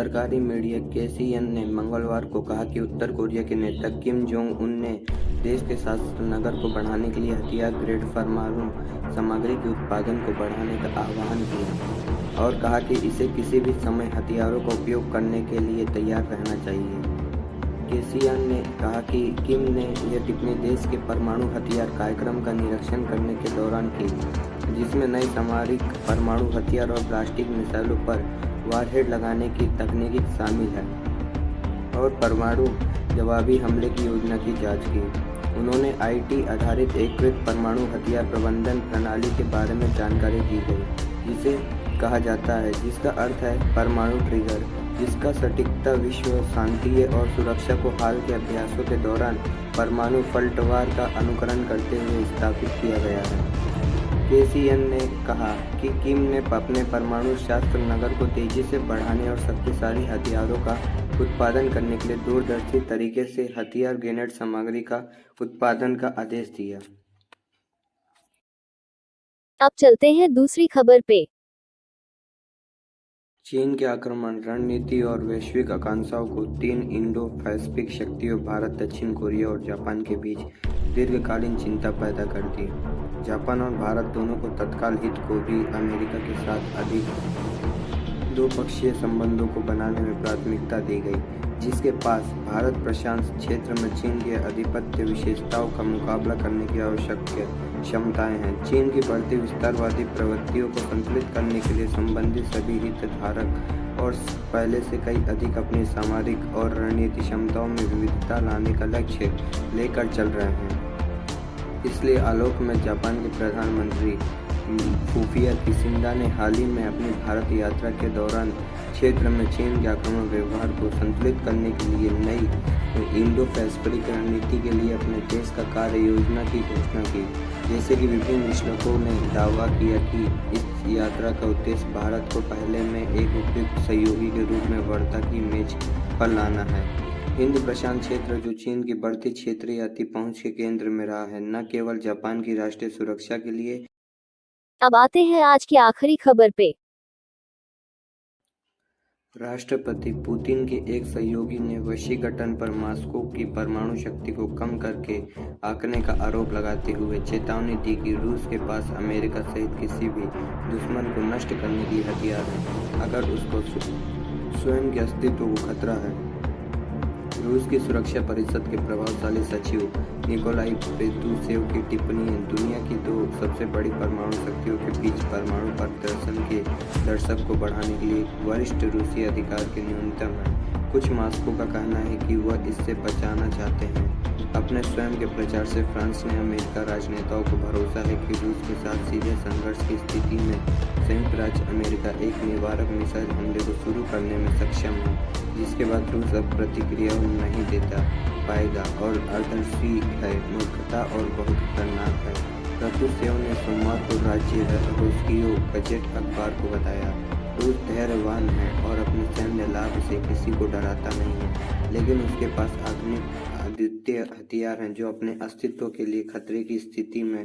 सरकारी media KCN ने मंगलवार को कहा कि उत्तर कोरिया के नेता किम जोंग उन ने देश के शास्त्र नगर को बढ़ाने के लिए हथियार ग्रेड परमाणु सामग्री के उत्पादन को बढ़ाने का आह्वान किया और कहा कि इसे किसी भी समय हथियारों का उपयोग करने के लिए तैयार रहना चाहिए। केसीएन ने कहा कि किम ने यह टिप्पणी देश के परमाणु हथियार कार्यक्रम का निरीक्षण करने के दौरान की, जिसमें नए सामरिक परमाणु हथियार और प्लास्टिक मिसाइलों पर वारहेड लगाने की तकनीक शामिल है और परमाणु जवाबी हमले की योजना की जांच की। उन्होंने आईटी आधारित एकीकृत परमाणु हथियार प्रबंधन प्रणाली के बारे में जानकारी दी गई, जिसे कहा जाता है, जिसका अर्थ है परमाणु ट्रिगर, जिसका सटीकता विश्व शांति और सुरक्षा को हाल के अभ्यासों के दौरान परमाणु पलटवार का अनुकरण करते हुए स्थापित किया गया है। केसीएन ने कहा कि किम ने अपने परमाणु शस्त्र नगर को तेजी से बढ़ाने और शक्तिशाली हथियारों का उत्पादन करने के लिए दूरदर्शी तरीके से हथियार ग्रेनेड सामग्री का उत्पादन का आदेश दिया। अब चलते हैं दूसरी खबर पे। चीन के आक्रमण रणनीति और वैश्विक आकांक्षाओं को तीन इंडो पैसिफिक शक्तियों भारत, दक्षिण कोरिया और जापान के बीच दीर्घकालीन चिंता पैदा कर दी। जापान और भारत दोनों को तत्काल हित को भी अमेरिका के साथ अधिक द्विपक्षीय संबंधों को बनाने में प्राथमिकता दी गई, जिसके पास भारत प्रशांत क्षेत्र में चीन के आधिपत्य विशेषताओं का मुकाबला करने की आवश्यक क्षमताएं हैं। चीन की बढ़ती विस्तारवादी प्रवृत्तियों को संतुलित करने के लिए संबंधित सभी हितधारक और पहले से कई अधिक अपनी सामरिक और रणनीतिक क्षमताओं में विविधता लाने का लक्ष्य लेकर चल रहे हैं। इसलिए आलोक में जापान के प्रधानमंत्री फुमियो किशिदा ने हाल ही में अपनी भारत यात्रा के दौरान क्षेत्र में चीन के आक्रमण व्यवहार को संतुलित करने के लिए नई इंडो पैसिफिक रणनीति के लिए अपने देश का कार्य योजना की घोषणा की। जैसे कि विभिन्न विश्लेषकों ने दावा किया कि इस यात्रा का उद्देश्य भारत को पहले में एक उपयुक्त सहयोगी के रूप में वार्ता की मेज पर लाना है। हिंद प्रशांत क्षेत्र, जो चीन की बढ़ती क्षेत्रीय अति पहुंच के केंद्र में रहा है, न केवल जापान की राष्ट्रीय सुरक्षा के लिए। अब आते हैं आज की आखिरी खबर पे। राष्ट्रपति पुतिन के एक सहयोगी ने वशीकटन पर मॉस्को की परमाणु शक्ति को कम करके आंकने का आरोप लगाते हुए चेतावनी दी कि रूस के पास अमेरिका सहित किसी भी दुश्मन को नष्ट करने के लिए हथियार है, अगर उसको स्वयं के अस्तित्व को खतरा है। रूस की सुरक्षा परिषद के प्रभावशाली सचिव निकोलाई पेत्रुशेव की टिप्पणी दुनिया की दो सबसे बड़ी परमाणु शक्तियों के बीच परमाणु प्रदर्शन के दर्शक को बढ़ाने के लिए एक वरिष्ठ रूसी अधिकार के न्यूनतम है। कुछ मॉस्को का कहना है कि वह इससे बचाना चाहते हैं। अपने स्वयं के प्रचार से फ्रांस ने अमेरिका राजनेताओं को भरोसा है कि रूस के साथ सीधे संघर्ष की स्थिति में संयुक्त राज्य अमेरिका एक निवारक मिसाइल हमले को शुरू करने में सक्षम है, जिसके बाद रूस अब प्रतिक्रिया नहीं देता पाएगा और अर्धशी है, मूर्खता और बहुत खतरनाक है। पेत्रुशेव ने सोमवार को राज्य रोस्कियो गजेट अखबार को बताया। रूस धैर्यवान है और अपने सैन्य लाभ से किसी को डराता नहीं है, लेकिन उसके पास अद्वितीय हथियार हैं जो अपने अस्तित्व के लिए खतरे की स्थिति में